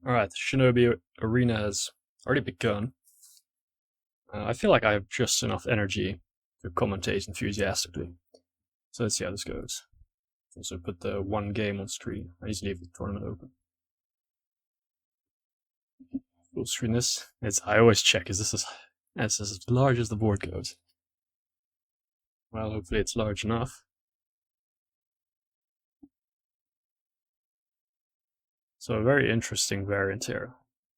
Alright, the Shinobi arena has already begun. I feel like I have just enough energy to commentate enthusiastically. So let's see how this goes. Also put the one game on screen. I need to leave the tournament open. Full screen this. I always check, is this as large as the board goes? Well, hopefully it's large enough. So a very interesting variant here.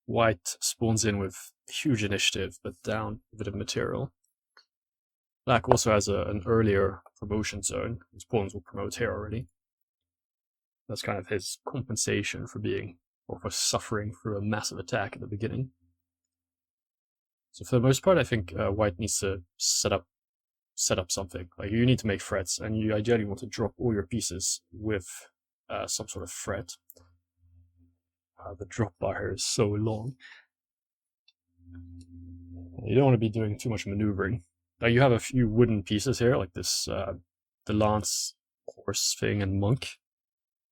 White spawns in with huge initiative, but down a bit of material. Black also has an earlier promotion zone. His pawns will promote here already. That's kind of his compensation for being, or for suffering through a massive attack at the beginning. So for the most part, I think White needs to set up something. Like, you need to make threats, and you ideally want to drop all your pieces with some sort of threat. The drop bar here is so long. You don't want to be doing too much maneuvering. You have a few wooden pieces here, like this, the lance, horse thing, and monk.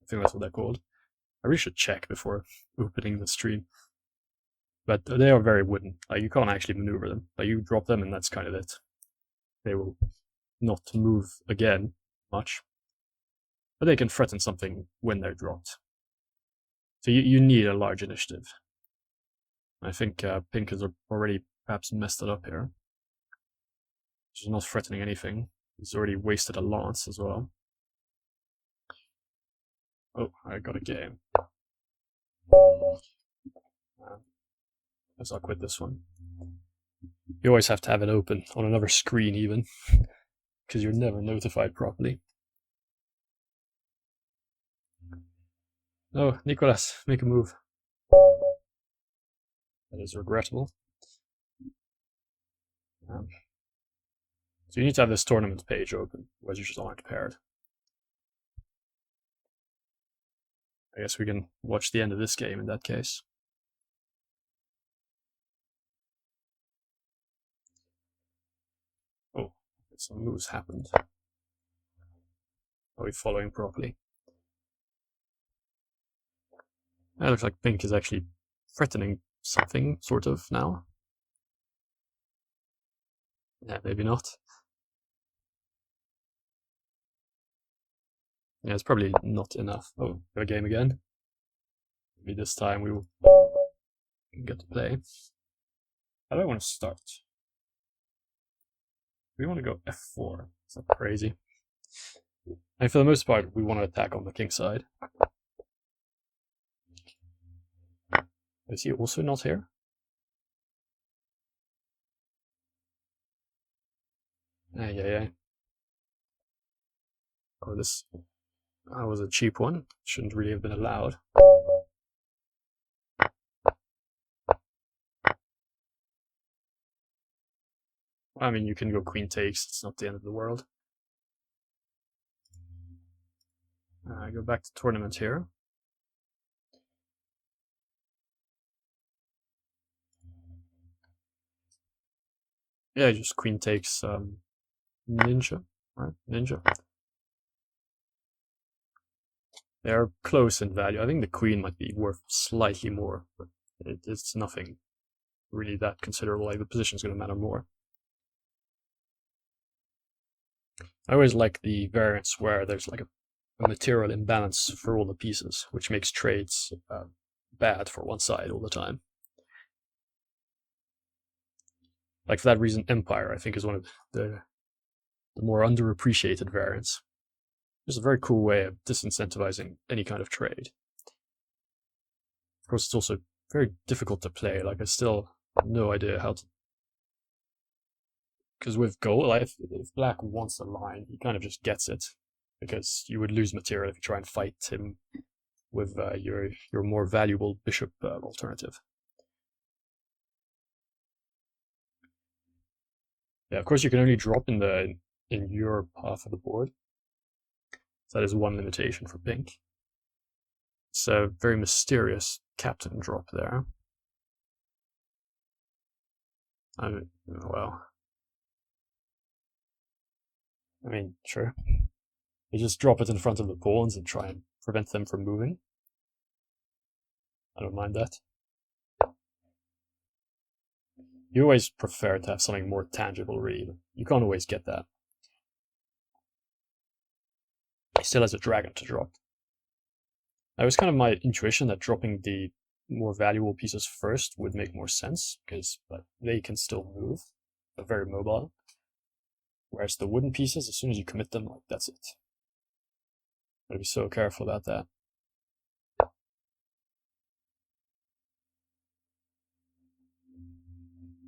I think that's what they're called. I really should check before opening the stream. But they are very wooden. Like, you can't actually maneuver them. Like, you drop them and that's kind of it. They will not move again much. But they can threaten something when they're dropped. So you need a large initiative. I think Pink has already perhaps messed it up here. She's not threatening anything. He's already wasted a lance as well. Oh, I got a game. Guess I'll quit this one. You always have to have it open on another screen even, because you're never notified properly. Oh, Nicolas, make a move. That is regrettable. So you need to have this tournament page open, otherwise you just aren't prepared. I guess we can watch the end of this game in that case. Oh, some moves happened. Are we following properly? It looks like Pink is actually threatening something, sort of, now. Yeah, maybe not. Yeah, it's probably not enough. Oh, got a game again. Maybe this time we will get to play. How do I want to start? We want to go f4. Is that crazy? And for the most part, we want to attack on the king side. Is he also not here? Yeah. Oh, this was a cheap one. Shouldn't really have been allowed. I mean, you can go queen takes. It's not the end of the world. Go back to tournament here. Yeah, just queen takes ninja, right? Ninja. They're close in value. I think the queen might be worth slightly more, but it's nothing really that considerable. Like, the position's going to matter more. I always like the variants where there's like a material imbalance for all the pieces, which makes trades bad for one side all the time. Like, for that reason, Empire, I think, is one of the more underappreciated variants. It's a very cool way of disincentivizing any kind of trade. Of course, it's also very difficult to play. Like, I still have no idea how to. Because with gold, like, if Black wants a line, he kind of just gets it. Because you would lose material if you try and fight him with your more valuable bishop alternative. Yeah, of course you can only drop in your half of the board. So that is one limitation for Pink. It's a very mysterious captain drop there. Well, I mean, sure. You just drop it in front of the pawns and try and prevent them from moving. I don't mind that. You always prefer to have something more tangible, really. But you can't always get that. He still has a dragon to drop. It was kind of my intuition that dropping the more valuable pieces first would make more sense, because they can still move. They're very mobile. Whereas the wooden pieces, as soon as you commit them, like that's it. Gotta be so careful about that.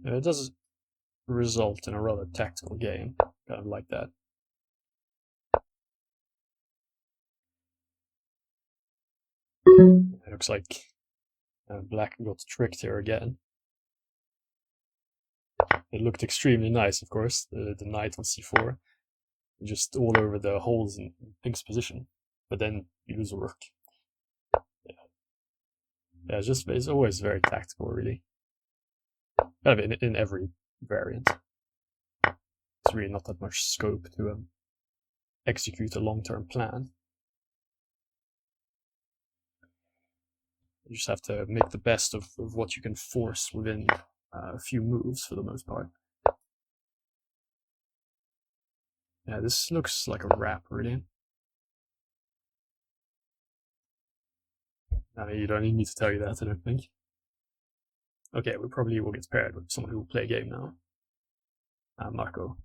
And it does result in a rather tactical game, kind of like that. It looks like black got tricked here again. It looked extremely nice, of course, the knight on c4. Just all over the holes in pink's position. But then you lose a rook. Yeah, it's always very tactical, really. Kind of in every variant. There's really not that much scope to execute a long-term plan. You just have to make the best of what you can force within a few moves for the most part. Yeah, this looks like a wrap, really. I mean, you don't need me to tell you that, I don't think. Okay, we probably will get paired with someone who will play a game now. Marco.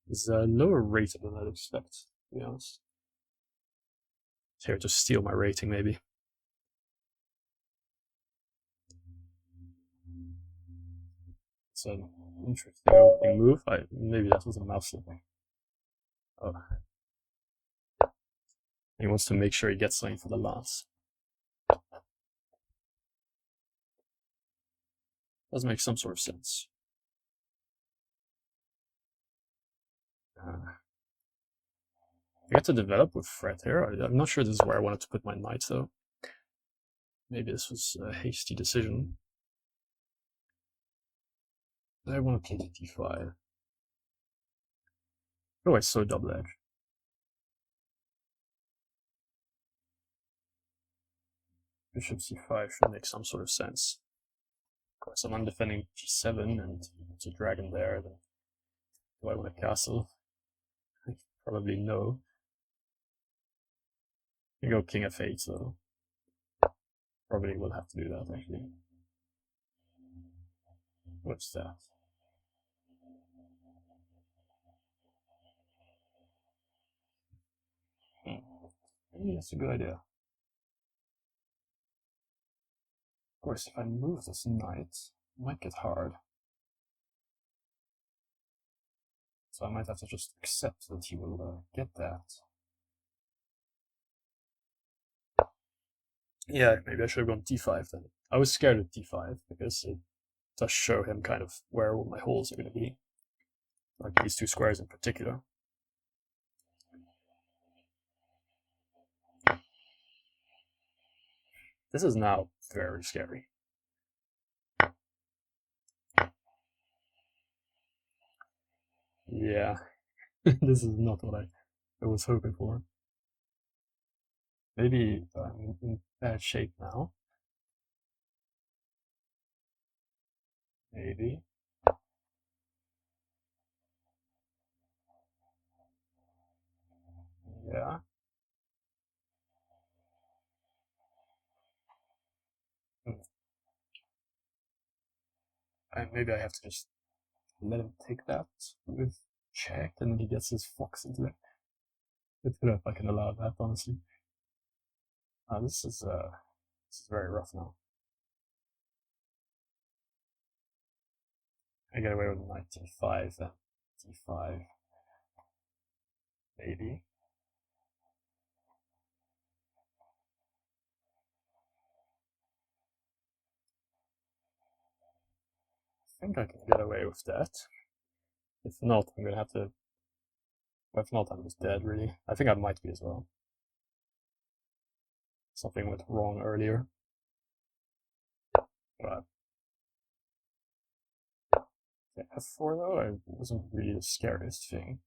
He's lower rated than I'd expect, to be honest. He's here to steal my rating, maybe. It's an interesting opening move. Maybe that was a mouse slipping. Oh. He wants to make sure he gets something for the lance. Does make some sort of sense. I got to develop with Fred here. I'm not sure this is where I wanted to put my knight, though. Maybe this was a hasty decision. I want to play d5. Oh, it's so double edge. Bishop c5 should make some sort of sense. Of course, I'm defending g7 and it's a dragon there. Then do I want a castle? Probably no. I go king f8, though. Probably will have to do that, actually. What's that? Maybe that's a good idea. Of course, if I move this knight, it might get hard. So I might have to just accept that he will get that. Yeah, maybe I should have gone d5 then. I was scared of d5 because it does show him kind of where all my holes are going to be. Like these two squares in particular. This is now very scary. Yeah, this is not what I was hoping for. Maybe I'm in bad shape now. Maybe. Yeah. Maybe I have to just let him take that with check, and then he gets his fox into it. I don't know if I can allow that, honestly. This is very rough now. I get away with knight d5 then d5. Maybe. I think I can get away with that. If not, I'm gonna have to. If not, I'm just dead, really. I think I might be as well. Something went wrong earlier. But yeah, f4 though, it wasn't really the scariest thing.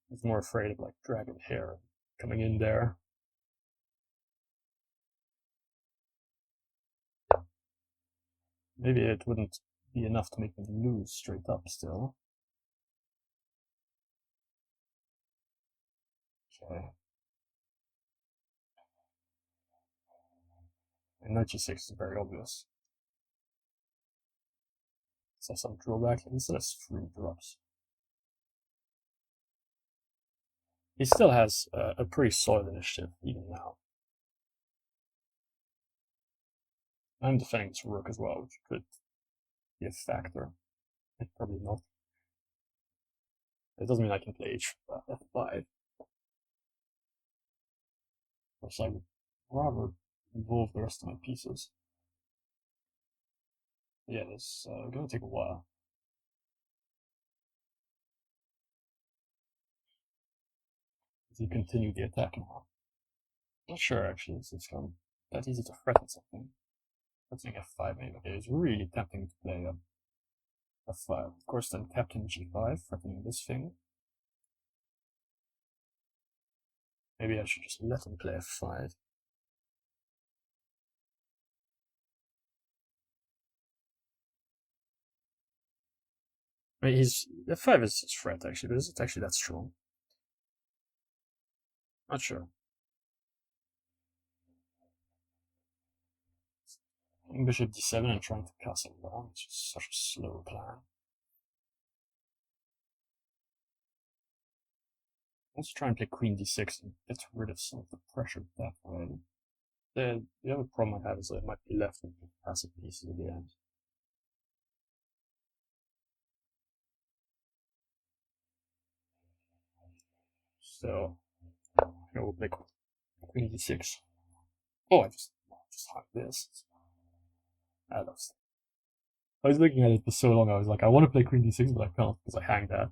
I was more afraid of like dragon hair and coming in there. Maybe it wouldn't be enough to make me lose straight up still. Okay. And knight g6 is very obvious. So some drawback, he still has 3 drops. He still has a pretty solid initiative, even now. I'm defending this rook as well, which could be a factor. Probably not. It doesn't mean I can play f5. Of course, I would rather involve the rest of my pieces. Yeah, it's going to take a while. Does he continue the attack now? Not sure, actually. It's that easy to threaten something. Threatening f5 maybe. Okay, it's really tempting to play f5. Of course, then captain g5, threatening this thing. Maybe I should just let him play f5. I mean, f5 is his threat, actually, but is it actually that strong? Not sure. Bishop d7 and trying to castle down. It's just such a slow plan. Let's try and play queen d6 and get rid of some of the pressure that way. The other problem I have is that I might be left with passive pieces at the end. So, I will play queen d6. Oh, I just hung this. I was looking at it for so long, I was like, I want to play queen d6, but I can't because I hang that.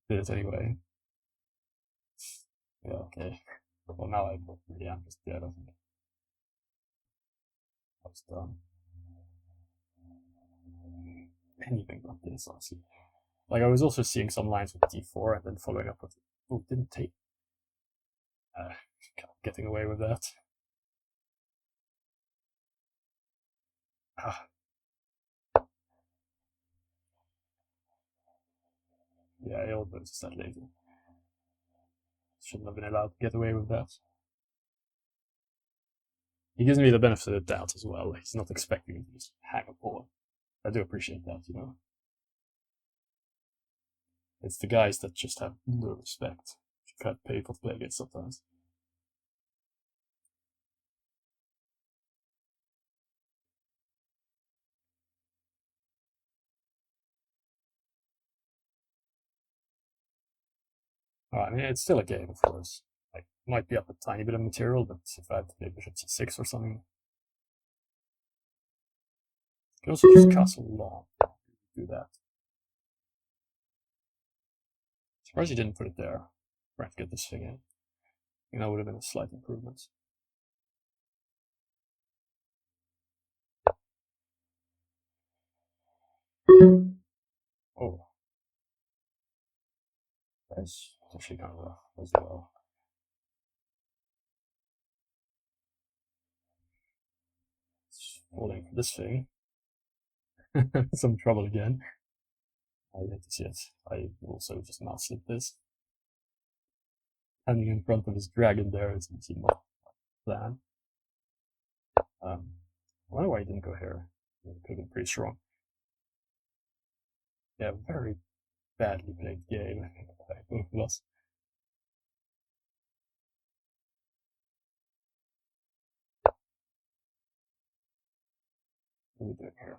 Did it anyway. Yeah, okay. Well, now I really am just dead, I think. I was done. Anything like this, honestly. Like, I was also seeing some lines with d4 and then following up with, oh, didn't take. Getting away with that. Ah. Yeah, I all noticed that later. Shouldn't have been allowed to get away with that. He gives me the benefit of the doubt as well. He's not expecting me to just hang a pawn. I do appreciate that, you know. It's the guys that just have no respect. You can't pay for to play against sometimes. I mean, it's still a game, of course. Like, might be up a tiny bit of material, but if I had to play bishop c6 or something, you can also just castle long. Do that. Surprised he didn't put it there. Trying to get this thing in. I think that would have been a slight improvement. Oh. That's actually kind of rough as well. Falling for this thing. Some trouble again. I hate to see it. I also just mouse slip this. Standing in front of his dragon there is easy my plan. I wonder why he didn't go here. It could have been pretty strong. Yeah, very badly played game by both of us. What are we doing here?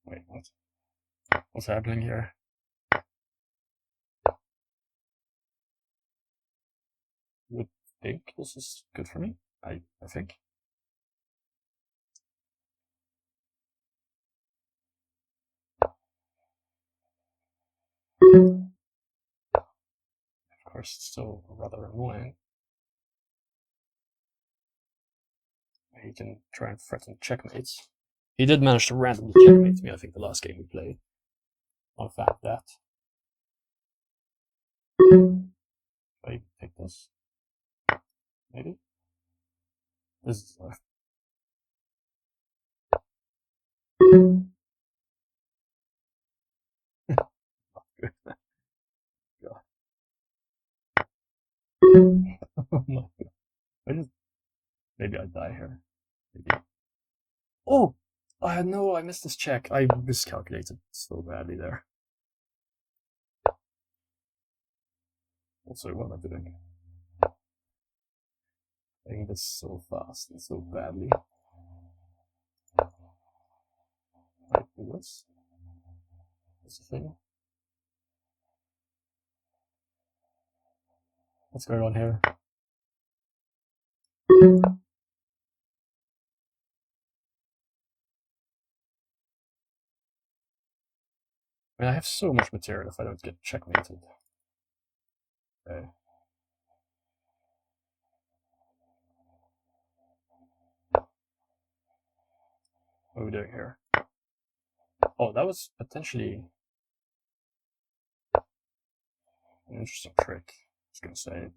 Wait, what? What's happening here? I would think this is good for me. I think. Of course, it's still rather annoying. He can try and threaten checkmates. He did manage to randomly checkmate me, I think, the last game we played. Not a fan of that. Should I take this? Maybe? This is good. God. Oh my God. Maybe I die here. Maybe. Oh! No, I missed this check. I miscalculated so badly there. Also, what am I doing? Playing this so fast and so badly. Right, do this. What's the thing? What's going on here? I mean, I have so much material if I don't get checkmated. Okay. What are we doing here? Oh, that was potentially an interesting trick, I was gonna say.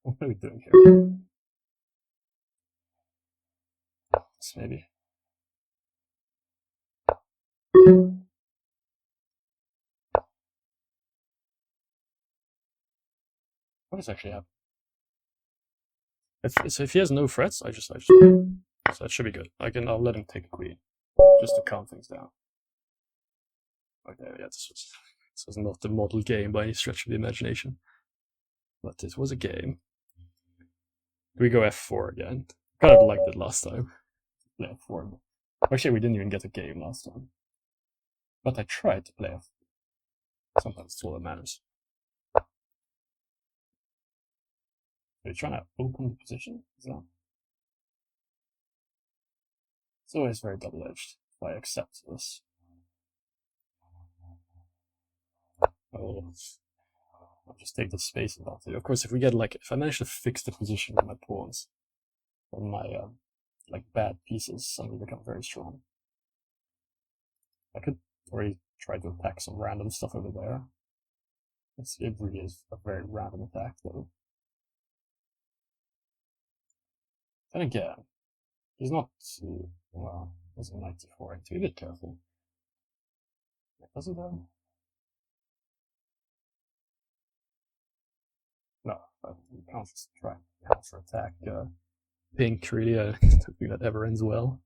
What are we doing here? This maybe. What is actually happening? If he has no threats, I just so that should be good. I'll let him take a queen. Just to calm things down. Okay, yeah, this was not the model game by any stretch of the imagination. But it was a game. We go f4 again. Kind of liked it last time. Play f4. Actually, we didn't even get a game last time. But I tried to play f4. Sometimes it's all that matters. Are you trying to open the position? Is that? It's always very double-edged if I accept this. I'll just take the space advantage. Of course, if we get if I manage to fix the position of my pawns, then my bad pieces suddenly become very strong. I could already try to attack some random stuff over there. It really is a very random attack, though. Then again, he's not too well. There's a 94. I have to be a bit careful. Does it though? No, you can't just try and counter attack pink. Really, I don't think that ever ends well.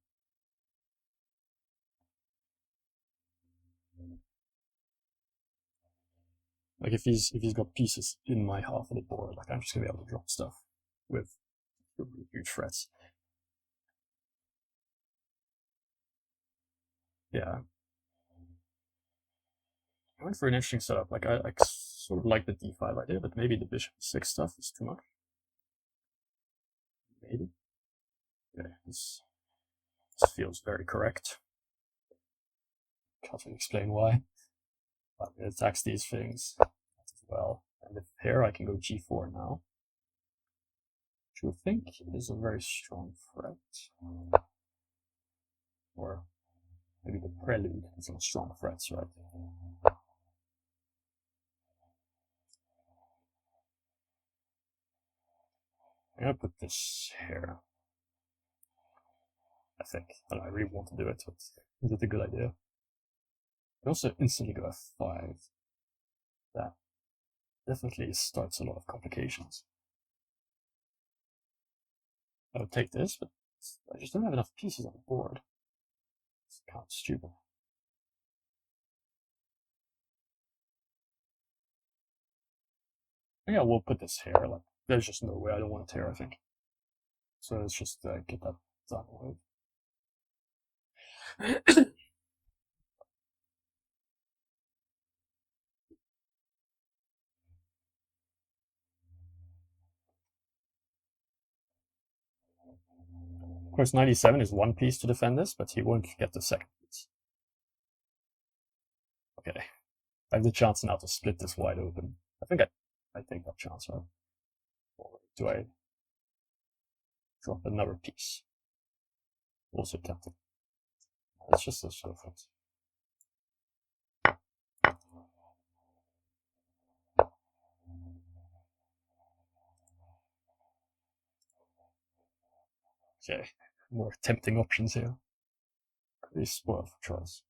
Like if he's got pieces in my half of the board, I'm just gonna be able to drop stuff with huge threats. Yeah. I went for an interesting setup. I sort of like the d5 idea, but maybe the bishop 6 stuff is too much. Maybe. Okay, this feels very correct. Can't really explain why. But it attacks these things as well. And if here I can go g4 now, which I think is a very strong threat. Or maybe the prelude is some strong threats, right? I'm gonna put this here. I think. I really want to do it, but is it a good idea? I also instantly go f5. That definitely starts a lot of complications. I would take this, but I just don't have enough pieces on the board. It's kind of stupid. Yeah, we'll put this here. There's just no way I don't want it here, I think. So let's just get that done with. Of course, 97 is one piece to defend this, but he won't get the second piece. Okay. I have the chance now to split this wide open. I think I take that chance, right? Or do I drop another piece? Also tempting. It's just a sort of effect. Okay, more tempting options here. Pretty spoiled for choice.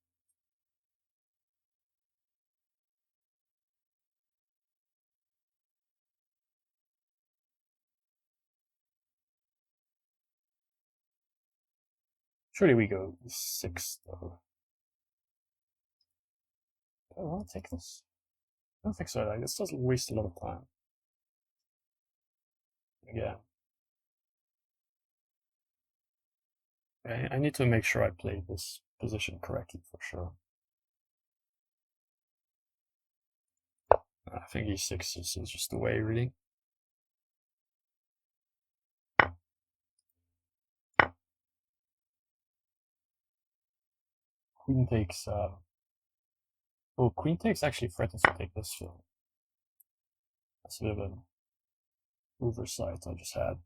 Surely we go 6 though. Do I want to take this? I don't think so. Like, this doesn't waste a lot of time. Again. I need to make sure I play this position correctly for sure. I think e6 is just the way, really. Queen takes. Oh, queen takes actually threatens to take this field. That's a bit of an oversight I just had.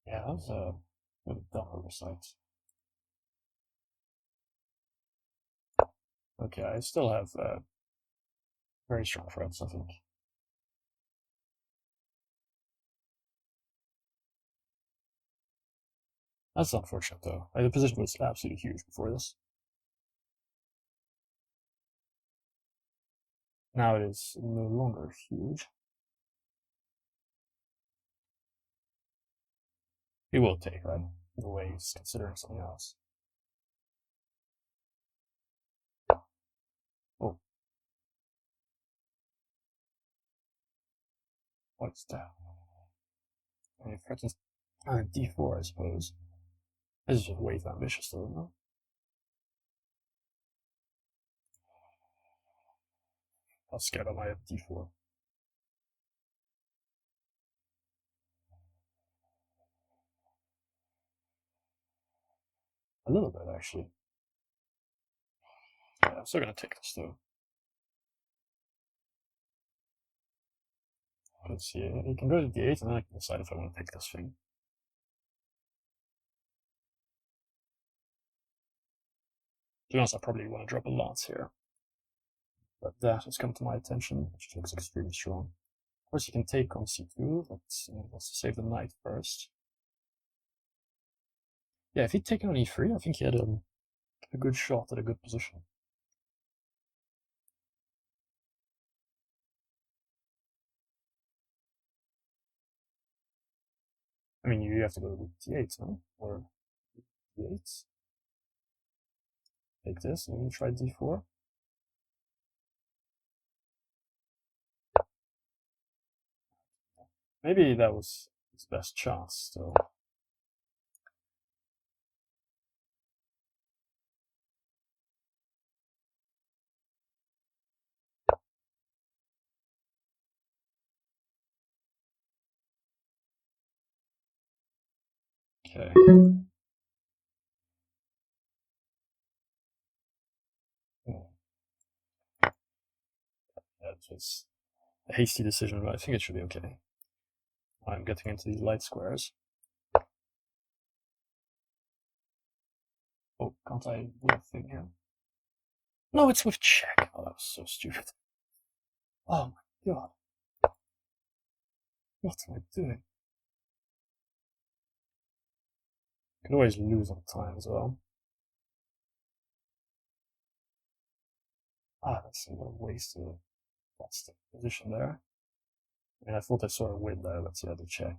Yeah, that was a bit of a dumb oversight. Okay, I still have very strong threats, I think. That's unfortunate, though. The position was absolutely huge before this. Now it is no longer huge. He will take, right? The way he's considering something else. Oh. What's that? I mean, for instance, d4, I suppose. This is just way too ambitious, though, isn't it? I was scared I might have d4. A little bit, actually. Yeah, I'm still gonna take this, though. Let's see, you can go to d8 and then I can decide if I want to take this thing. To be honest, I probably want to drop a lance here. But that has come to my attention, which looks extremely strong. Of course, you can take on c2, but let's save the knight first. Yeah, if he'd taken on e3, I think he had a good shot at a good position. I mean, you have to go to d8, no? Or d8. Take this, and then try d4. Maybe that was his best chance, still. Okay. That was a hasty decision, but I think it should be okay. I'm getting into these light squares. Oh, can't I do a thing here? No, it's with check. Oh, that was so stupid. Oh my god. What am I doing? Could always lose on time as well. Ah, that's a little wasted. That's the position there. I mean, I thought I saw a win there. Let's see how to check.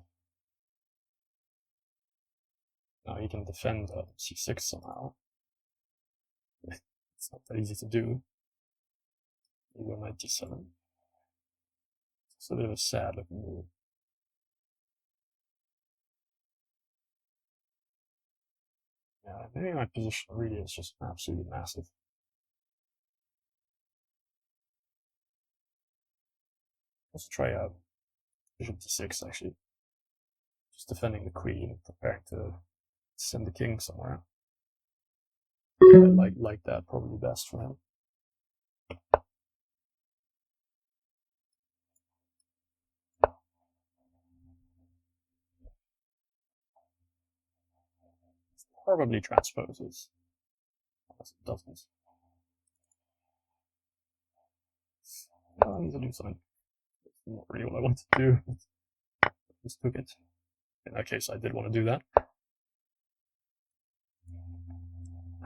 Now you can defend c6 somehow. It's not that easy to do. You go knight d7. It's a bit of a sad looking move. Yeah, maybe my position really is just absolutely massive. Let's try bishop d6 actually. Just defending the queen, preparing to send the king somewhere. I like that probably best for him. probably transposes. Unless it doesn't. I need to do something. That's not really what I wanted to do. Just took it. In that case, I did want to do that.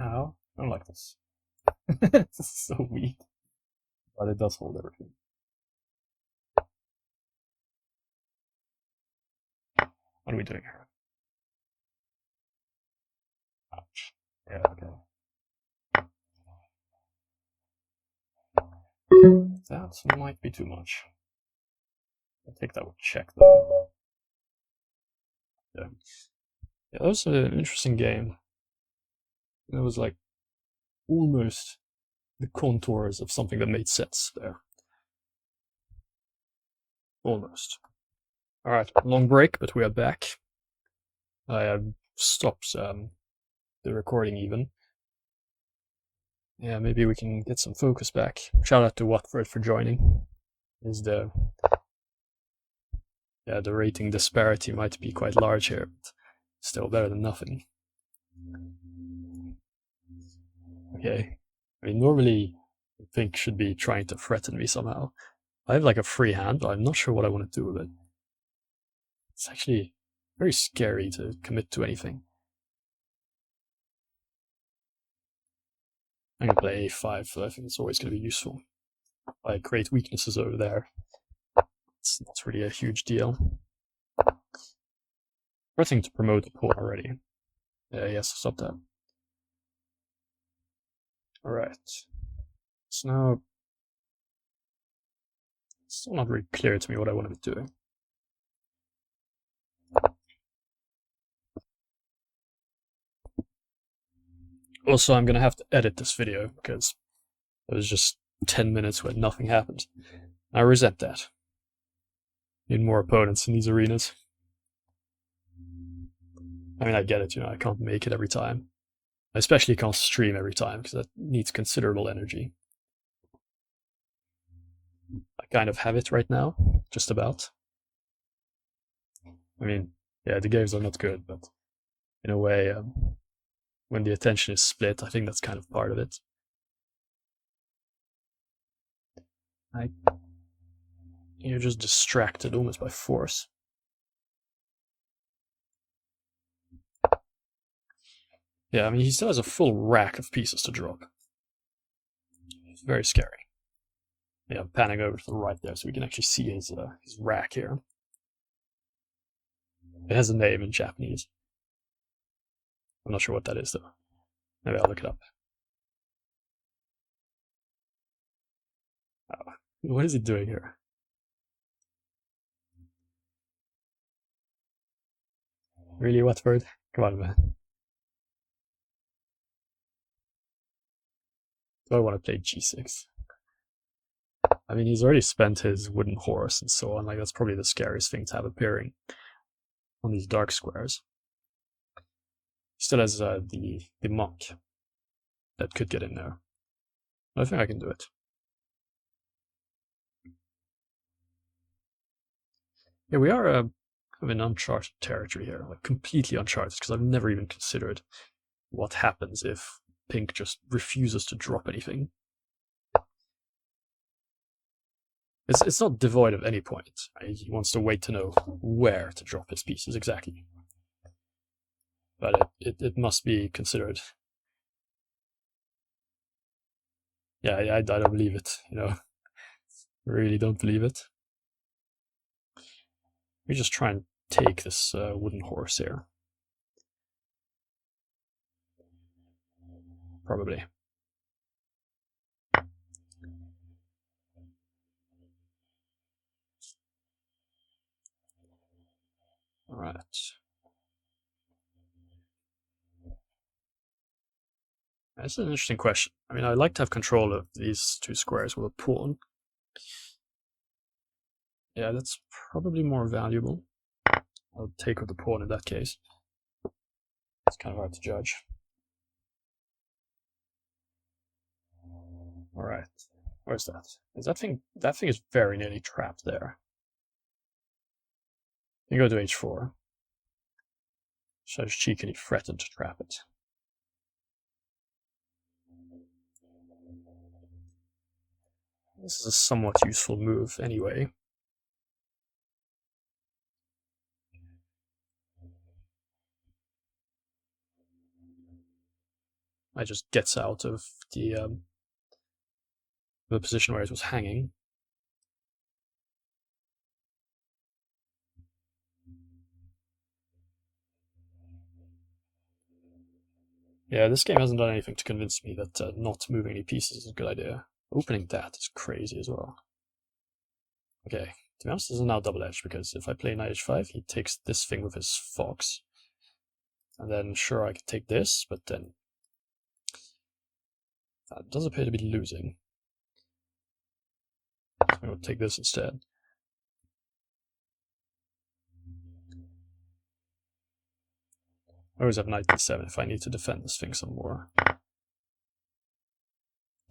Ow. I don't like this. This is so weak. But it does hold everything. What are we doing here? Ouch. Yeah, okay. That might be too much. I think that would check though. Yeah. Yeah, that was an interesting game. It was like almost the contours of something that made sense there. Almost. Alright, long break, but we are back. I stopped the recording even. Yeah, maybe we can get some focus back. Shout out to Watford for joining. The rating disparity might be quite large here, but still better than nothing. Okay. I mean, normally Pink should be trying to threaten me somehow. I have like a free hand, but I'm not sure what I want to do with it. It's actually very scary to commit to anything. I'm going to play a5, so I think it's always going to be useful. I create weaknesses over there. It's not really a huge deal. Threatening to promote the pawn already. Yes, stop that. Alright. So now it's still not really clear to me what I want to be doing. Also, I'm going to have to edit this video because it was just 10 minutes where nothing happened. I resent that. Need more opponents in these arenas. I mean, I get it, I can't make it every time. I especially can't stream every time because that needs considerable energy. I kind of have it right now, just about. I mean, yeah, the games are not good, but in a way, when the attention is split, I think that's kind of part of it. You're just distracted almost by force. Yeah, I mean, he still has a full rack of pieces to drop. It's very scary. Yeah, I'm panning over to the right there so we can actually see his rack here. It has a name in Japanese. I'm not sure what that is, though. Maybe I'll look it up. Oh, what is he doing here? Really, Watford? Come on, man. Do I want to play g6? I mean, he's already spent his wooden horse and so on. Like, that's probably the scariest thing to have appearing on these dark squares. He still has the monk that could get in there. I think I can do it. Yeah, we are kind of in uncharted territory here, like completely uncharted, because I've never even considered what happens if Pink just refuses to drop anything. It's not devoid of any point. He wants to wait to know where to drop his pieces exactly. But it must be considered. Yeah, I don't believe it, I really don't believe it. We just try and take this wooden horse here. Probably. Alright. That's an interesting question. I mean, I'd like to have control of these two squares with a pawn. Yeah, that's probably more valuable. I'll take with the pawn in that case. It's kind of hard to judge. Alright. Where's that? Is that thing is very nearly trapped there. You go to h4. So cheekily threatened to trap it. This is a somewhat useful move anyway. I just gets out of the position where it was hanging. Yeah, this game hasn't done anything to convince me that not moving any pieces is a good idea. Opening that is crazy as well. Okay, to be honest, this is now double-edged, because if I play knight h5, he takes this thing with his fox. And then, sure, I could take this, but then that does appear to be losing. So I'm going to take this instead. I always have knight d7 if I need to defend this thing some more. That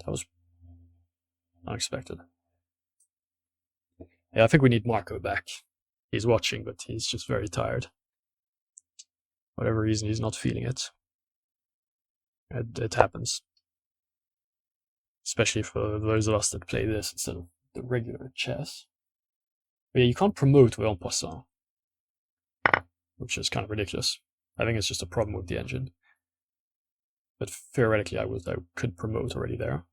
was unexpected. Yeah, I think we need Marco back. He's watching, but he's just very tired. Whatever reason, he's not feeling it. It happens. Especially for those of us that play this instead of the regular chess. But yeah, you can't promote with en passant, which is kind of ridiculous. I think it's just a problem with the engine. But theoretically, I could promote already there.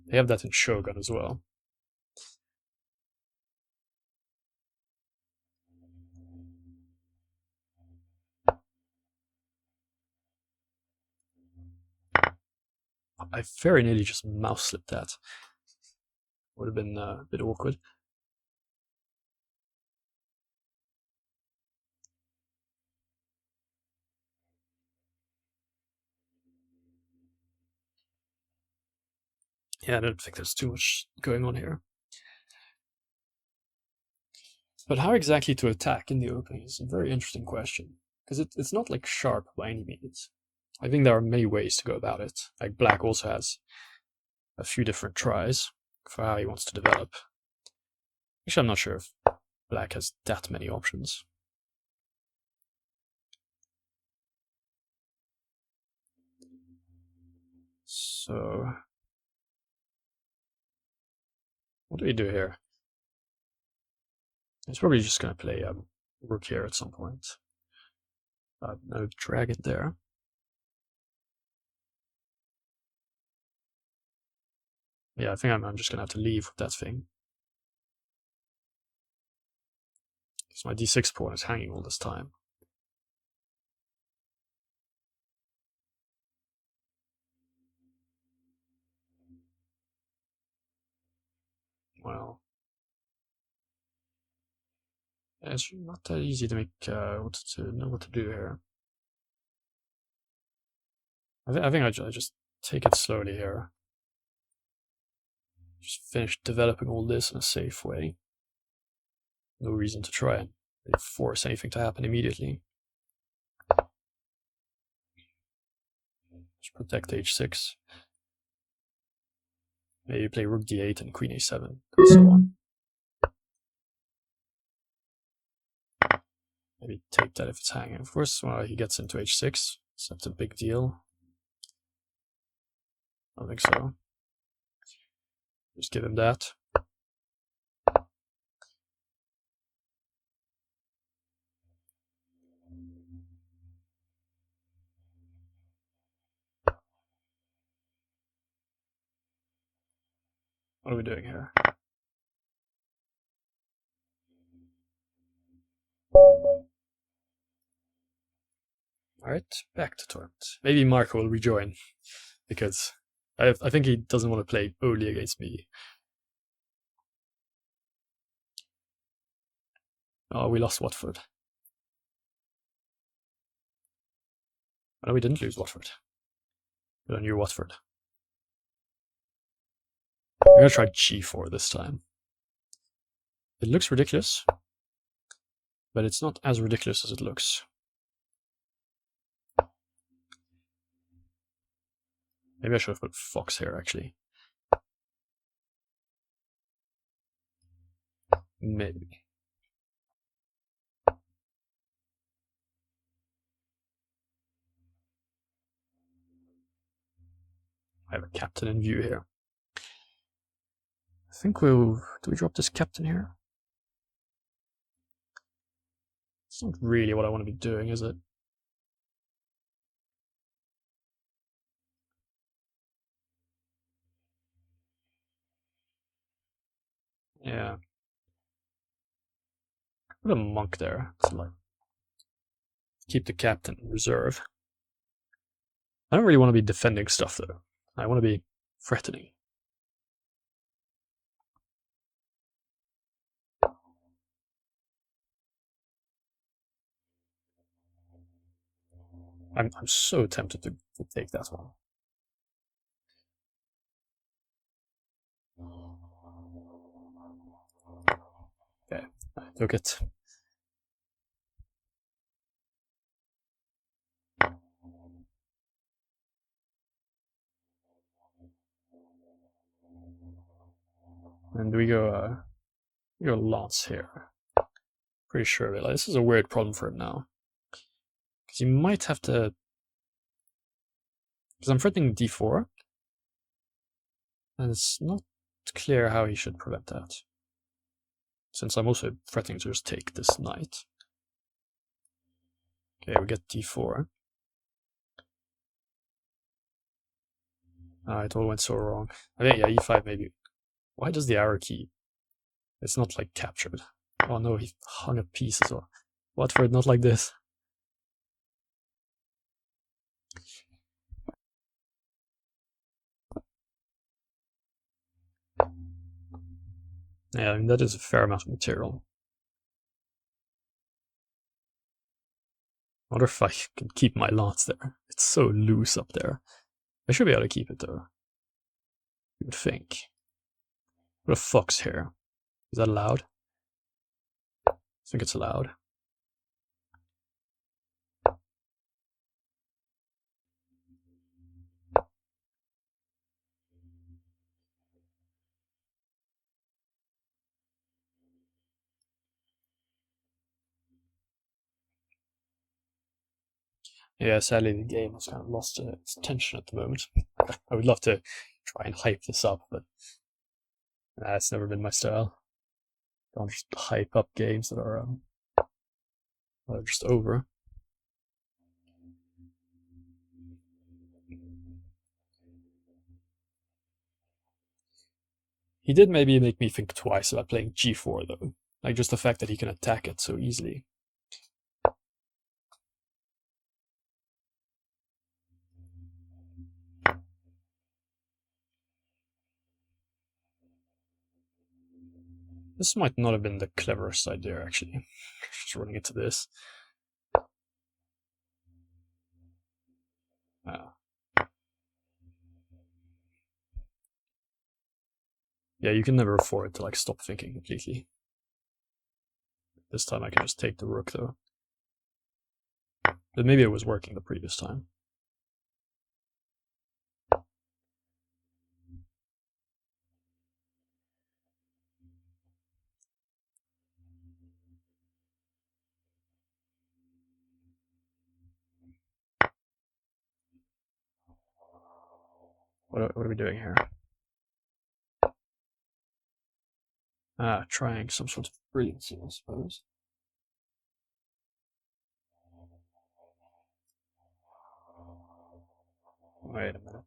They have that in Shogun as well. I very nearly just mouse slipped that. Would have been a bit awkward. Yeah, I don't think there's too much going on here. But how exactly to attack in the opening is a very interesting question, because it's not like sharp by any means. I think there are many ways to go about it. Like black also has a few different tries for how he wants to develop. Actually, I'm not sure if black has that many options. So, what do we do here? He's probably just going to play rook here at some point. No dragon there. Yeah, I think I'm just going to have to leave with that thing. Because my d6 pawn is hanging all this time. Well, it's not that easy to make know what to do here. I think I just take it slowly here. Just finish developing all this in a safe way. No reason to try and force anything to happen immediately. Just protect h6. Maybe play rook d8 and queen a7, and so on. Maybe take that if it's hanging. Of course, well, he gets into h6. Is that a big deal? I don't think so. Just give him that. What are we doing here? Alright, back to tournament. Maybe Marco will rejoin, because I think he doesn't want to play only against me. Oh, we lost Watford. Oh, no, we didn't lose Watford. But I knew Watford. I'm gonna try g4 this time. It looks ridiculous, but it's not as ridiculous as it looks. Maybe I should have put fox here, actually. Maybe. I have a captain in view here. I think we'll... Do we drop this captain here? It's not really what I want to be doing, is it? Yeah. Put a monk there to like keep the captain in reserve. I don't really want to be defending stuff though. I want to be threatening. I'm so tempted to take that one. Okay, I took it. And we go Lance here. Pretty sure like, this is a weird problem for him now. Because he might have to... Because I'm threatening d4. And it's not clear how he should prevent that. Since I'm also threatening to just take this knight. Okay, we get d4. It all went so wrong. I think, yeah, e5 maybe. Why does the arrow key? It's not like captured. Oh no, he hung a piece as well. What for it not like this? Yeah, I mean, that is a fair amount of material. I wonder if I can keep my lance there. It's so loose up there. I should be able to keep it though. You would think. Put a fox here. Is that allowed? I think it's allowed. Yeah, sadly the game has kind of lost its tension at the moment. I would love to try and hype this up, but it's never been my style. Don't just hype up games that are just over. He did maybe make me think twice about playing g4 though. Like just the fact that he can attack it so easily. This might not have been the cleverest idea actually. Just running into this. Yeah, you can never afford to like stop thinking completely. This time I can just take the rook though. But maybe it was working the previous time. What are we doing here? Trying some sort of brilliancy, I suppose. Wait a minute.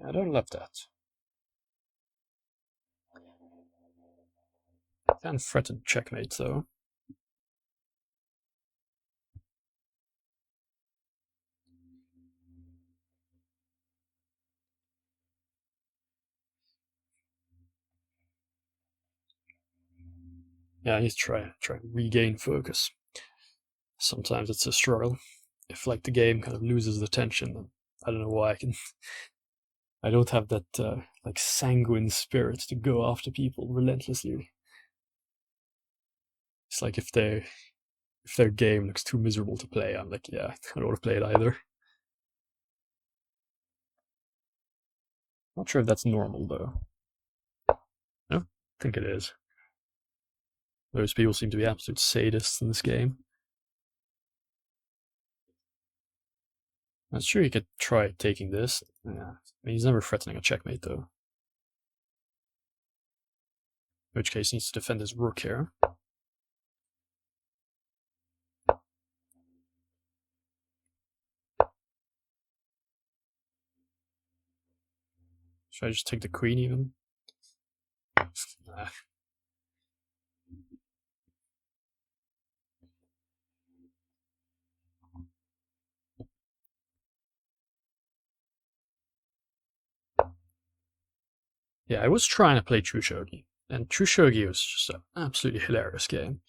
Yeah, I don't love that. Can threaten checkmate though. Yeah, I need to try and regain focus. Sometimes it's a struggle. If like the game kind of loses the tension, then I don't know why I don't have that like sanguine spirit to go after people relentlessly. It's like if if their game looks too miserable to play, I'm like, yeah, I don't want to play it either. Not sure if that's normal though. No, I think it is. Those people seem to be absolute sadists in this game. I'm sure you could try taking this. Yeah, I mean, he's never threatening a checkmate though. In which case he needs to defend his rook here. Should I just take the queen even? Nah. Yeah, I was trying to play True Shogi, and True Shogi was just an absolutely hilarious game.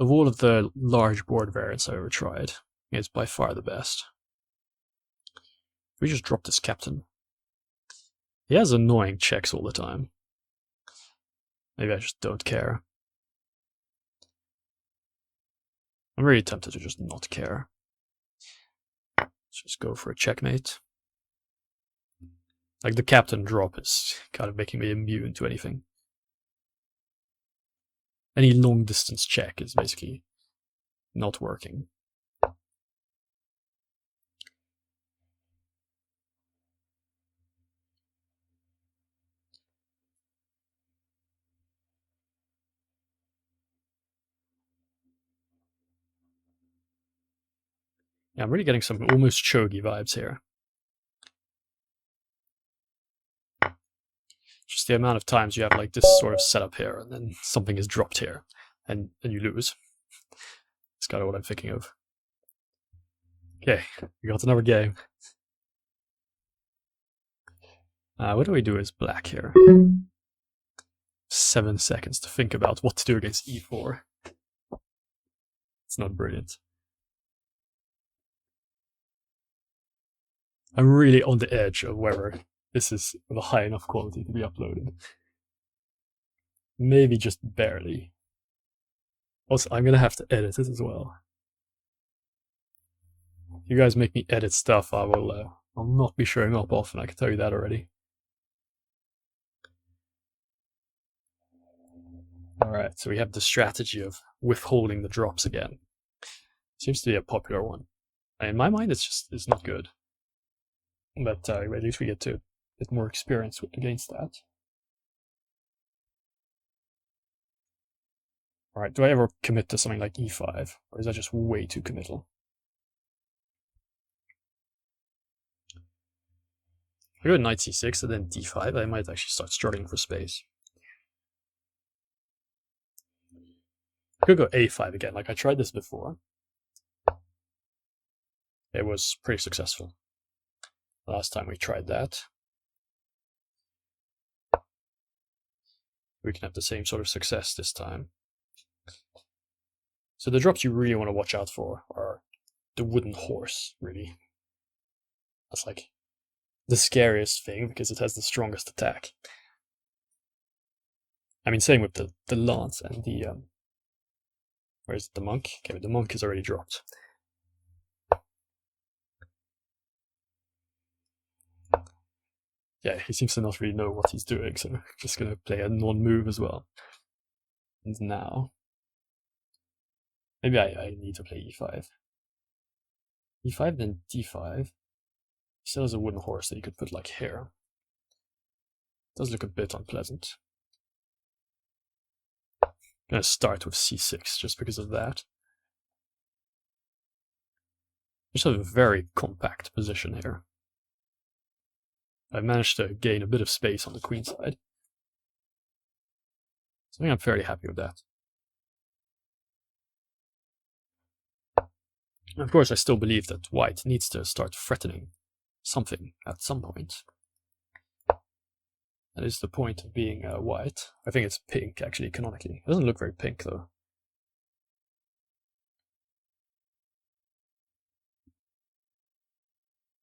Of all of the large board variants I've ever tried, it's by far the best. We just dropped this captain. He has annoying checks all the time. Maybe I just don't care. I'm really tempted to just not care. Let's just go for a checkmate. Like, the captain drop is kind of making me immune to anything. Any long distance check is basically not working. Yeah, I'm really getting some almost Shogi vibes here. Just the amount of times you have like this sort of setup here, and then something is dropped here, and you lose. It's kind of what I'm thinking of. Okay, we got another game. What do we do as black here? 7 seconds to think about what to do against e4. It's not brilliant. I'm really on the edge of whether this is of a high enough quality to be uploaded. Maybe just barely. Also, I'm gonna have to edit it as well. If you guys make me edit stuff, I'll not be showing up often, I can tell you that already. Alright, so we have the strategy of withholding the drops again. Seems to be a popular one. In my mind, it's not good. But at least we get to a bit more experience against that. Alright, do I ever commit to something like e5? Or is that just way too committal? If I go knight c6 and then d5, I might actually start struggling for space. I could go a5 again, like I tried this before. It was pretty successful last time we tried that. We can have the same sort of success this time. So the drops you really want to watch out for are the wooden horse, really. That's like the scariest thing because it has the strongest attack. I mean, same with the lance and the where's the monk? Okay, the monk is already dropped. Yeah, he seems to not really know what he's doing, so I'm just gonna play a non-move as well. And now, maybe I need to play e5. e5, then d5. He still has a wooden horse that you could put like here. Does look a bit unpleasant. I'm gonna start with c6 just because of that. Just have a very compact position here. I've managed to gain a bit of space on the queen side. So I think I'm fairly happy with that. And of course, I still believe that white needs to start threatening something at some point. That is the point of being white. I think it's pink, actually, canonically. It doesn't look very pink, though.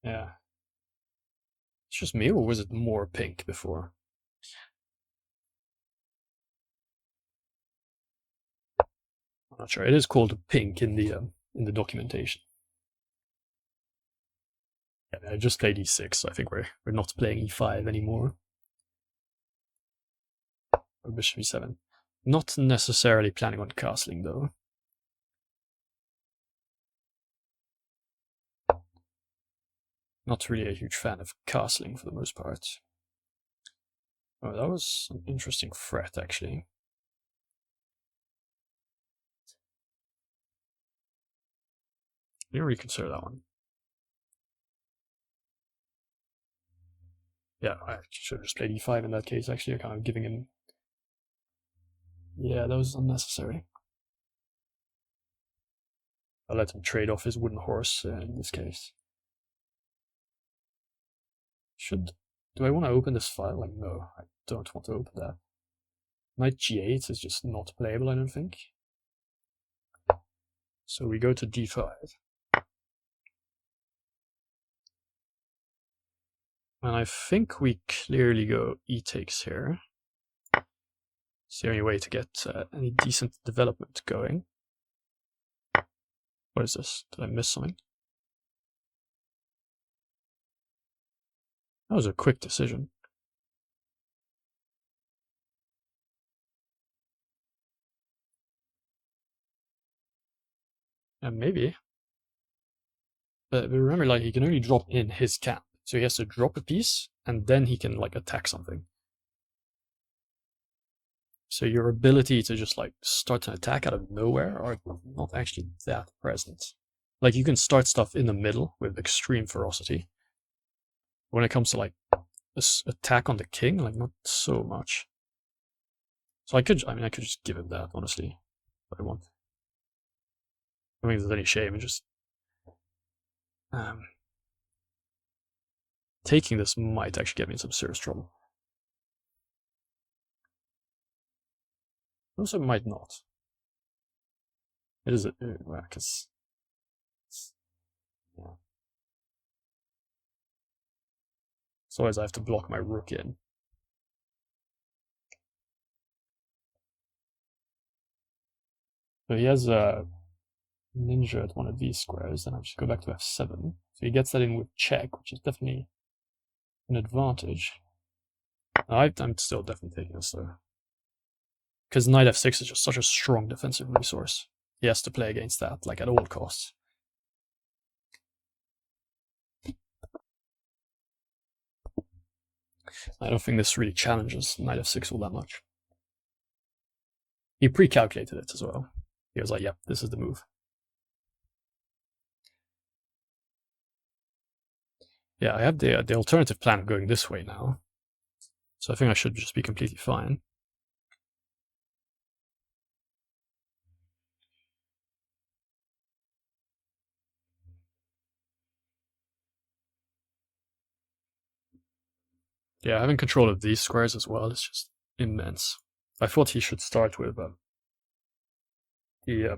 Yeah. It's just me, or was it more pink before? not sure. It is called pink in the documentation. Yeah, I just played e6, so I think we're not playing e5 anymore. Or bishop e7. Not necessarily planning on castling though. Not really a huge fan of castling for the most part. Oh, that was an interesting threat actually. I didn't reconsider that one. Yeah, I should have just played e5 in that case, actually. I'm kind of giving him... Yeah, that was unnecessary. I'll let him trade off his wooden horse in this case. Do I want to open this file? Like, no, I don't want to open that. Knight g8 is just not playable, I don't think. So we go to d5. And I think we clearly go e takes here. It's the only way to get any decent development going. What is this? Did I miss something? That was a quick decision. And maybe. But remember, like, he can only drop in his camp. So he has to drop a piece, and then he can, like, attack something. So your ability to just, like, start an attack out of nowhere are not actually that present. Like, you can start stuff in the middle with extreme ferocity. When it comes to, like, this attack on the king, like, not so much. So I could just give him that, honestly, if I want. I don't think there's any shame in just... taking this might actually get me in some serious trouble. Also might not. It is well, because... Yeah. So otherwise I have to block my rook in. So he has a ninja at one of these squares, then I just go back to f7. So he gets that in with check, which is definitely an advantage. I'm still definitely taking this though. Because knight f6 is just such a strong defensive resource. He has to play against that, like, at all costs. I don't think this really challenges knight f6 all that much. He pre-calculated it as well. He was like, yep, this is the move. Yeah, I have the alternative plan of going this way now. So I think I should just be completely fine. Yeah, having control of these squares as well is just immense. I thought he should start with the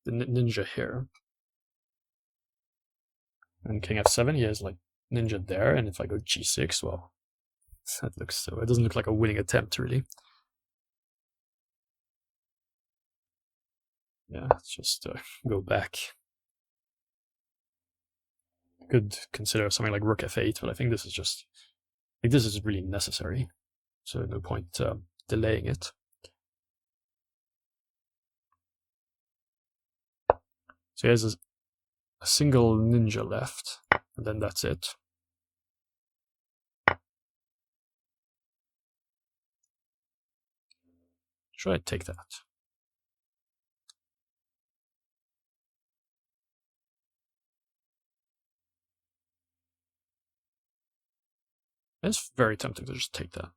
ninja here. And king f7, he has, like, ninja there, and if I go g6, well, that looks so... It doesn't look like a winning attempt, really. Yeah, let's just go back. Could consider something like rook f8, but I think this is just... Like, this is really necessary, so no point delaying it. So he has a single ninja left, and then that's it. Should I take that? It's very tempting to just take that.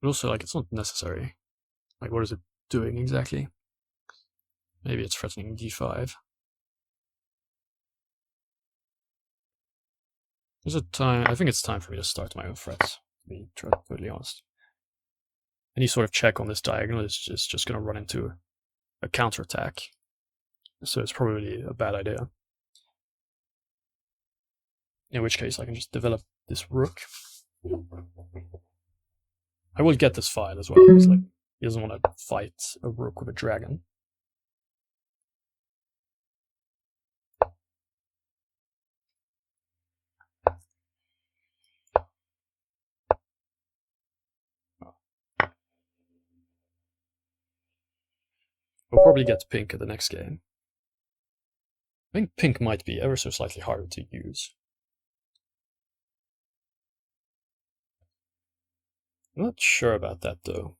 But also, like, it's not necessary. Like, what is it doing exactly? Maybe it's threatening d5. Is it time? I think it's time for me to start my own threats, to be totally honest. Any sort of check on this diagonal is just going to run into a counterattack. So it's probably a bad idea. In which case I can just develop this rook. I will get this file as well, because, like, he doesn't want to fight a rook with a dragon. We'll probably get pink at the next game. I think pink might be ever so slightly harder to use. I'm not sure about that though.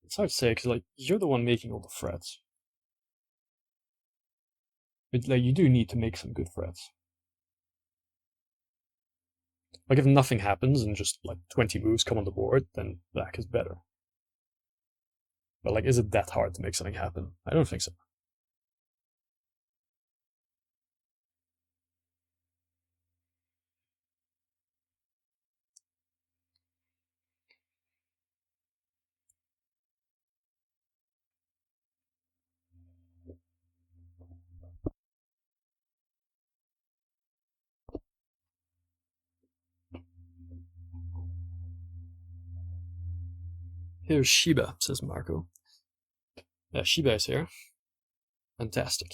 It's hard to say because like you're the one making all the threats. But like you do need to make some good threats. Like if nothing happens and just like 20 moves come on the board, then black is better. But like, is it that hard to make something happen? I don't think so. Here's Shiba, says Marco. Yeah, Shiba is here. Fantastic.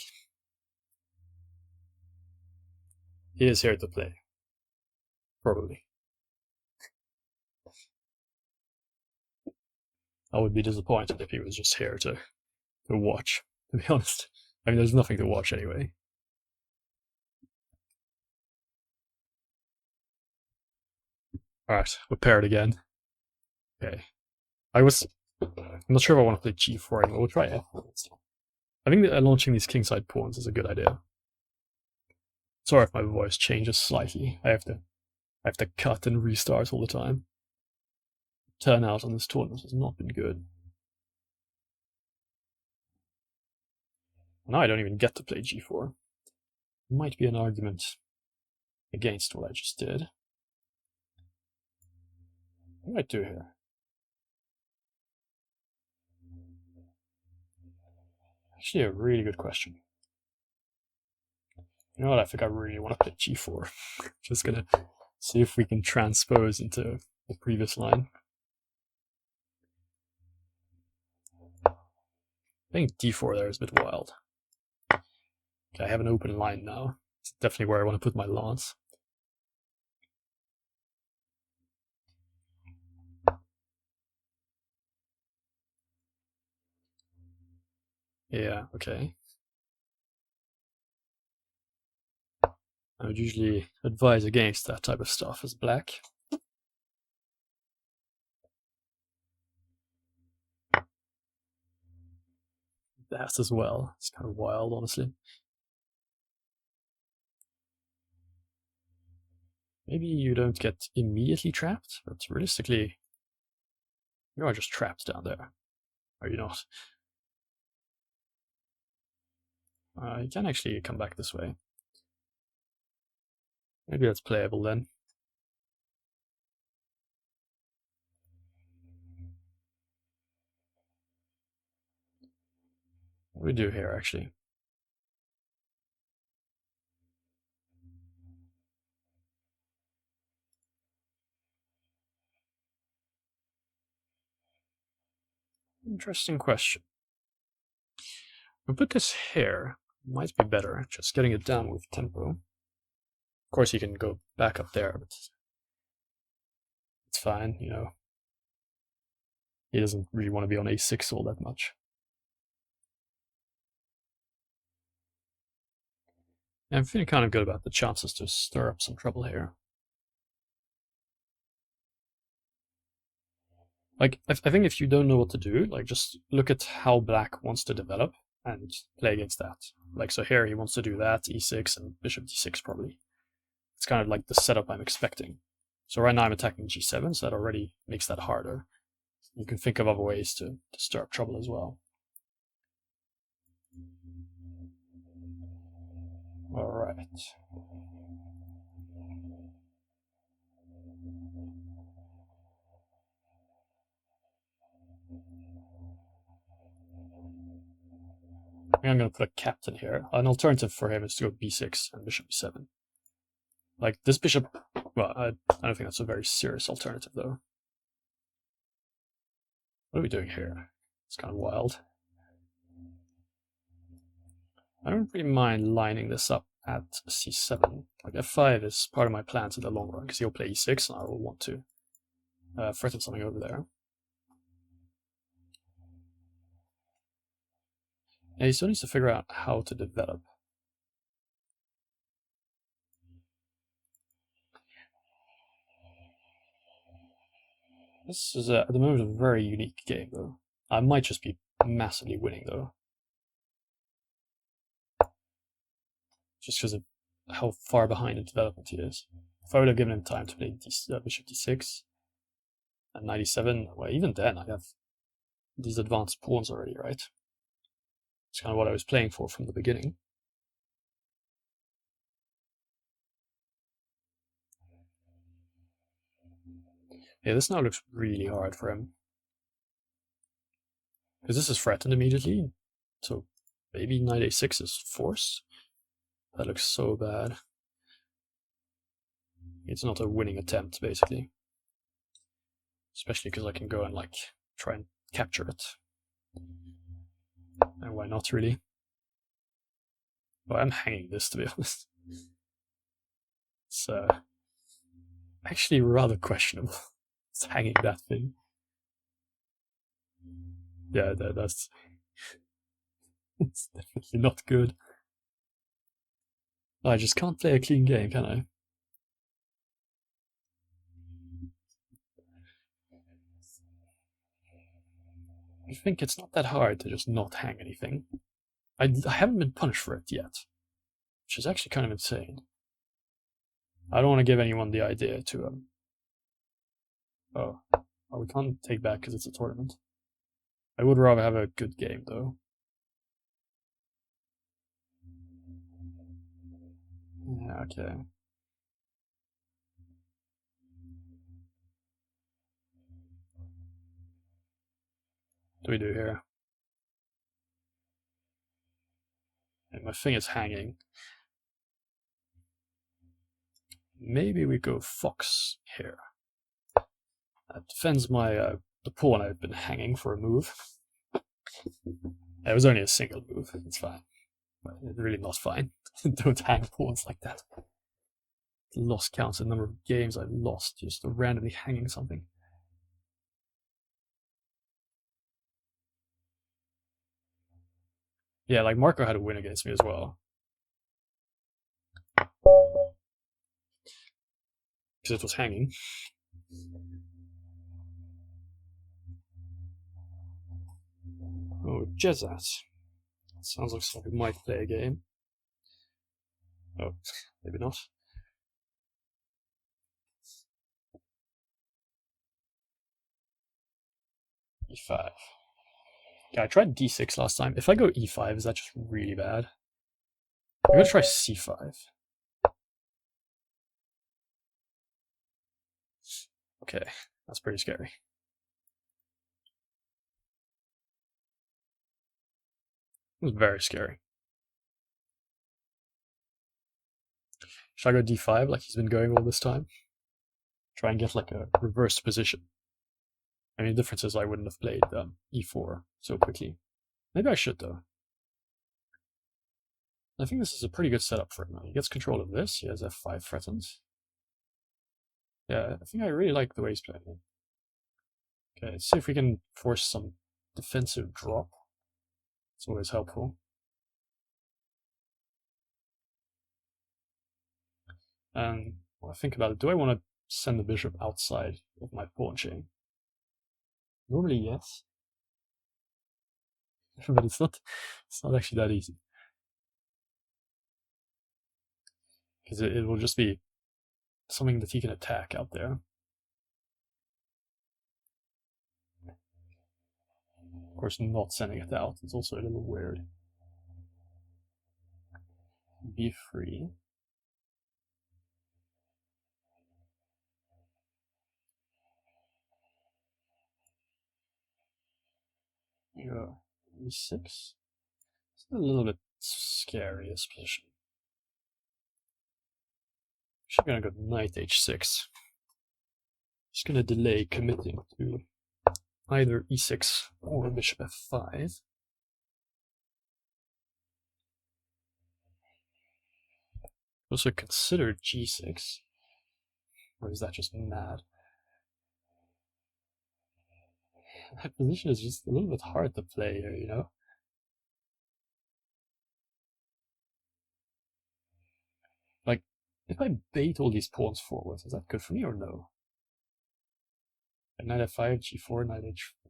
He is here to play. Probably. I would be disappointed if he was just here to watch, to be honest. I mean, there's nothing to watch anyway. Alright, we're paired again. Okay. I'm not sure if I want to play g4 anymore. We'll try it. I think that launching these kingside pawns is a good idea. Sorry if my voice changes slightly. I have to cut and restart all the time. Turnout on this tournament has not been good. Now I don't even get to play g4. Might be an argument against what I just did. What do I do here? Actually, a really good question. You know what? I think I really want to play g4. Just gonna see if we can transpose into the previous line. I think d4 there is a bit wild. Okay, I have an open line now. It's definitely where I want to put my lance. Yeah, okay. I would usually advise against that type of stuff as black. That as well. It's kind of wild, honestly. Maybe you don't get immediately trapped, but realistically, you are just trapped down there. Are you not? You can actually come back this way. Maybe that's playable then. What do we do here, actually? Interesting question. We put this here. Might be better, just getting it down with tempo. Of course, you can go back up there, but it's fine, you know. He doesn't really want to be on a6 all that much. And I'm feeling kind of good about the chances to stir up some trouble here. Like, I think if you don't know what to do, like, just look at how black wants to develop and play against that. Like, so here he wants to do that, e6 and bishop d6 probably. It's kind of like the setup I'm expecting. So right now I'm attacking g7, so that already makes that harder. You can think of other ways to stir up trouble as well. Alright. I'm going to put a captain here. An alternative for him is to go b6 and bishop e7. Like, this bishop... Well, I don't think that's a very serious alternative, though. What are we doing here? It's kind of wild. I don't really mind lining this up at c7. Like, f5 is part of my plans in the long run, because he'll play e6, and I will want to threaten something over there. Yeah, he still needs to figure out how to develop. This is, at the moment, a very unique game, though. I might just be massively winning, though. Just because of how far behind in development he is. If I would have given him time to play bishop d6 and 97, well, even then, I have these advanced pawns already, right? It's kind of what I was playing for from the beginning. Yeah, this now looks really hard for him. Because this is threatened immediately. So maybe knight a6 is forced. That looks so bad. It's not a winning attempt, basically. Especially because I can go and, like, try and capture it. And why not, really? Well, I'm hanging this, to be honest. It's actually rather questionable. It's hanging that thing. Yeah, that's... it's definitely not good. I just can't play a clean game, can I? I think it's not that hard to just not hang anything. I haven't been punished for it yet, which is actually kind of insane. I don't want to give anyone the idea to oh, we can't take back because it's a tournament. I would rather have a good game, though. Yeah, okay. What do we do here? And my thing is hanging. Maybe we go fox here. That defends my the pawn I've been hanging for a move. It was only a single move. It's fine. But it's really not fine. Don't hang pawns like that. The loss counts the number of games I've lost just randomly hanging something. Yeah, like Marco had a win against me as well. Because it was hanging. Oh, Jezat. Sounds like someone who might play a game. Oh, maybe not. E5. Yeah, I tried d6 last time. If I go e5, is that just really bad? I'm gonna try c5. Okay, that's pretty scary. It was very scary. Should I go d5 like he's been going all this time? Try and get like a reversed position. I mean, the difference is I wouldn't have played e4 so quickly. Maybe I should, though. I think this is a pretty good setup for him. He gets control of this. He has f5 threatens. Yeah, I think I really like the way he's playing it. Okay, let's see if we can force some defensive drop. It's always helpful. And when I think about it, do I want to send the bishop outside of my pawn chain? Normally, yes. But it's not actually that easy. Because it will just be something that he can attack out there. Of course, not sending it out is also a little weird. B3. Yeah, E6. It's a little bit scary, this position. Actually gonna go knight h6. Just gonna delay committing to either e6 or bishop f5. Also consider g6. Or is that just mad? That position is just a little bit hard to play here, you know? If I bait all these pawns forward, is that good for me or no? Knight f5, g4, knight h4.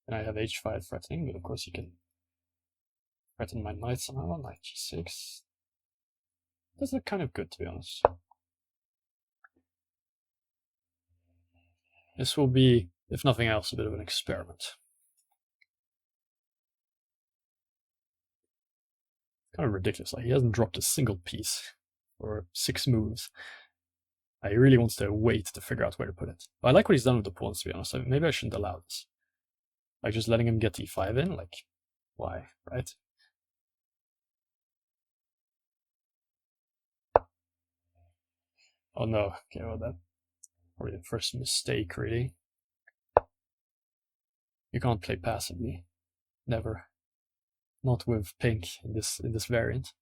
And I have h5 threatening, but of course you can threaten my knight somehow, knight g6. Does look kind of good, to be honest. This will be, if nothing else, a bit of an experiment. Kind of ridiculous, like he hasn't dropped a single piece for 6 moves. He really wants to wait to figure out where to put it. But I like what he's done with the pawns, to be honest. Maybe I shouldn't allow this. Like just letting him get e5 in, like, why, right? Oh no, okay, well that probably the first mistake, really. You can't play passively. Never. Not with pink in this variant.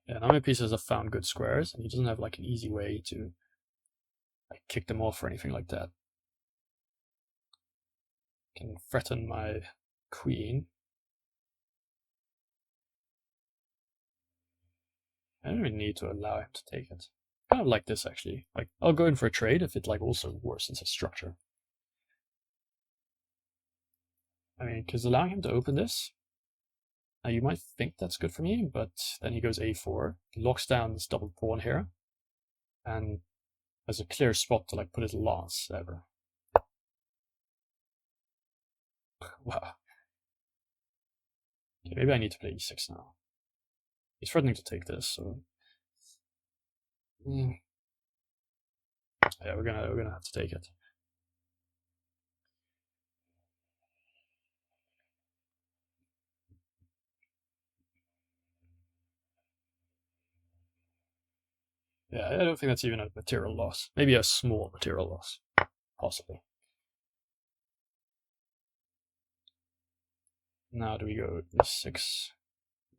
Yeah, now my pieces have found good squares, and he doesn't have like an easy way to like kick them off or anything like that. Can threaten my queen. I don't even need to allow him to take it. Kind of like this, actually. Like, I'll go in for a trade if it like also worsens his structure. I mean, because allowing him to open this, now you might think that's good for me, but then he goes a4, locks down this double pawn here, and has a clear spot to like put his lance ever. Wow. Okay, maybe I need to play e6 now. He's threatening to take this, so yeah, we're gonna have to take it. Yeah, I don't think that's even a material loss. Maybe a small material loss, possibly. Now do we go e6,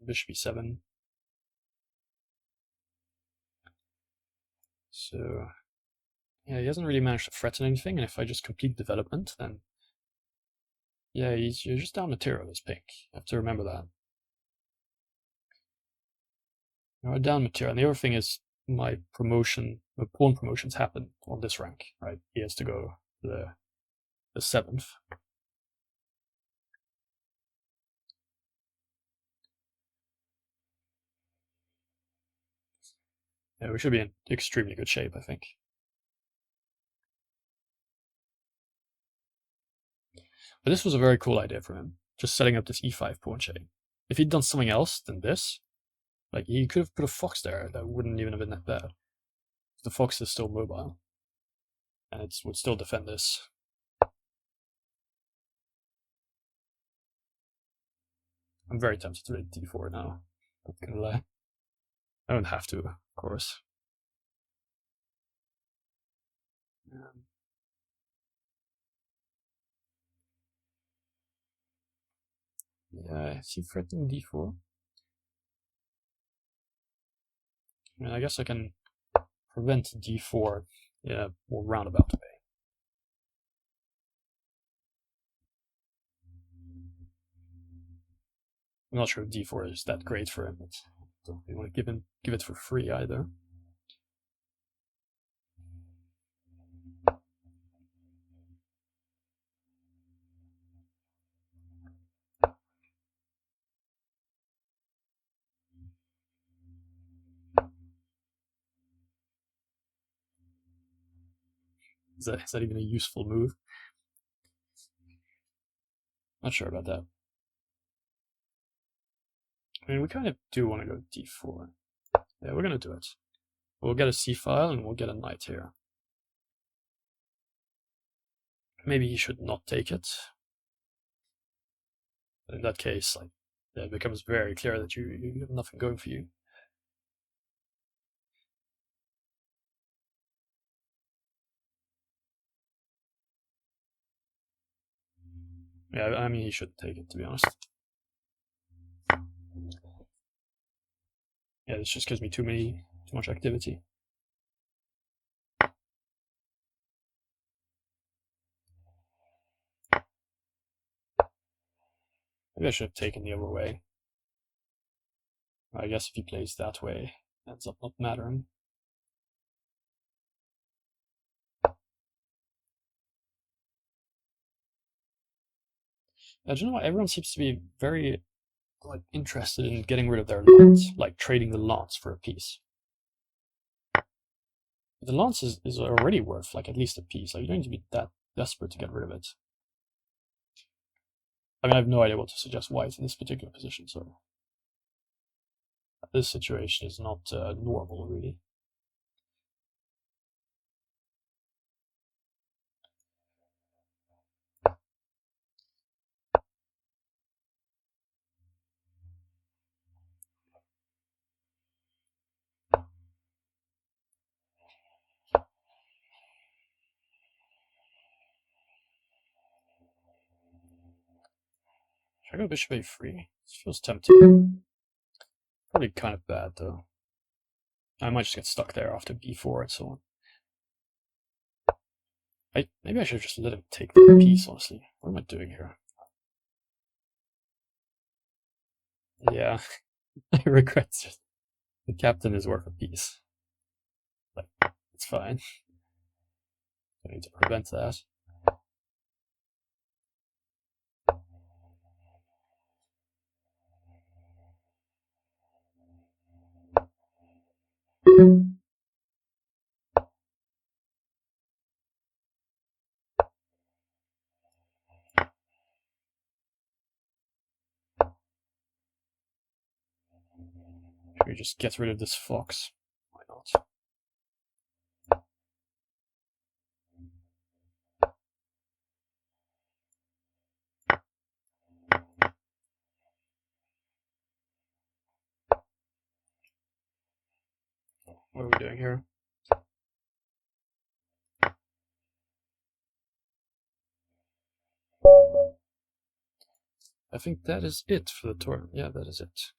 bishop e7? So yeah, he hasn't really managed to threaten anything, and if I just complete development, then yeah, you're just down material as pink. You have to remember that. You're down material, and the other thing is my pawn promotions happen on this rank, right? He has to go to the 7th. Yeah, we should be in extremely good shape, I think. But this was a very cool idea for him, just setting up this e5 pawn chain. If he'd done something else than this, like he could have put a fox there, that wouldn't even have been that bad. The fox is still mobile, and it would still defend this. I'm very tempted to read d4 now, not gonna lie. I don't have to, of course. Yeah, is he threatening d4? I mean, I guess I can prevent d4 in a more roundabout way. I'm not sure if d4 is that great for him, but don't really want to give it for free either. Is that even a useful move? Not sure about that. I mean, we kind of do want to go d4. Yeah, we're going to do it. We'll get a c-file and we'll get a knight here. Maybe he should not take it. But in that case, like, it becomes very clear that you have nothing going for you. Yeah, I mean, he shouldn't take it, to be honest. Yeah, this just gives me too much activity. Maybe I should have taken the other way. I guess if he plays that way, it ends up not mattering. I don't know why everyone seems to be very like interested in getting rid of their lance, like trading the lance for a piece. The lance is already worth like at least a piece. Like you don't need to be that desperate to get rid of it. I mean, I have no idea what to suggest white in this particular position, so this situation is not normal, really. Should I go bishop a3? This feels tempting. Probably kind of bad, though. I might just get stuck there after b4 and so on. Maybe I should just let him take the piece, honestly. What am I doing here? Yeah, I regret it. The captain is worth a piece. Like, it's fine. I need to prevent that. Should we just get rid of this fox? Why not? What are we doing here? I think that is it for the tournament. Yeah, that is it.